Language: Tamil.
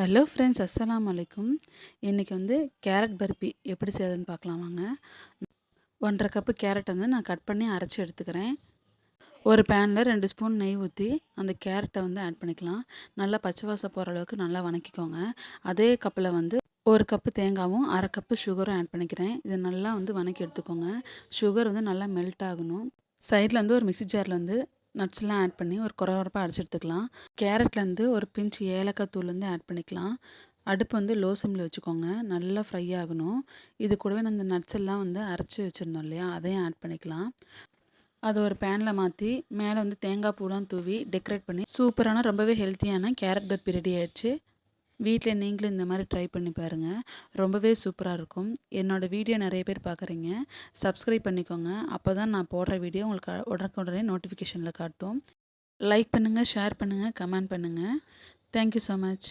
ஹலோ ஃப்ரெண்ட்ஸ், அஸ்ஸலாமு அலைக்கும். இன்றைக்கி வந்து கேரட் பர்பி எப்படி செய்யுதுன்னு பார்க்கலாம் வாங்க. 1 1/2 கப்பு கேரட் வந்து நான் கட் பண்ணி அரைச்சி எடுத்துக்கிறேன். ஒரு பேனில் 2 ஸ்பூன் நெய் ஊற்றி அந்த கேரட்டை வந்து ஆட் பண்ணிக்கலாம். நல்லா பச்சை வாசம் போகிற அளவுக்கு நல்லா வதக்கிக்கோங்க. அதே கப்பில் வந்து 1 கப்பு தேங்காயும் 1/2 கப்பு சுகரும் ஆட் பண்ணிக்கிறேன். இதை நல்லா வந்து வதக்கி எடுத்துக்கோங்க. சுகர் வந்து நல்லா மெல்ட் ஆகணும். சைடில் வந்து ஒரு மிக்ஸி ஜாரில் வந்து நட்ஸ்லாம் ஆட் பண்ணி ஒரு கொரகொரப்பாக அரைச்சி எடுத்துக்கலாம். கேரட்லேருந்து ஒரு பிஞ்ச் ஏலக்காய் தூள் வந்து ஆட் பண்ணிக்கலாம். அடுப்பு வந்து லோ சிம்மில் வச்சுக்கோங்க. நல்லா ஃப்ரை ஆகணும். இது கூடவே நம்ம நட்ஸ் எல்லாம் வந்து அரைச்சி வச்சுருந்தோம் இல்லையா, அதையும் ஆட் பண்ணிக்கலாம். அதை ஒரு பேனில் மாற்றி மேலே வந்து தேங்காய் பூலாம் தூவி டெக்கரேட் பண்ணி சூப்பரான ரொம்பவே ஹெல்த்தியான கேரட் பர்பி ரெடி ஆயிடுச்சு. வீட்டில் நீங்களும் இந்த மாதிரி ட்ரை பண்ணி பாருங்கள். ரொம்பவே சூப்பராக இருக்கும். என்னோடய வீடியோ நிறைய பேர் பார்க்குறீங்க. சப்ஸ்கிரைப் பண்ணிக்கோங்க. அப்போ தான் நான் போடுற வீடியோ உங்களுக்கு உடனுக்குடனே நோட்டிஃபிகேஷனில் காட்டும். லைக் பண்ணுங்கள், ஷேர் பண்ணுங்கள், கமெண்ட் பண்ணுங்கள். Thank you so much.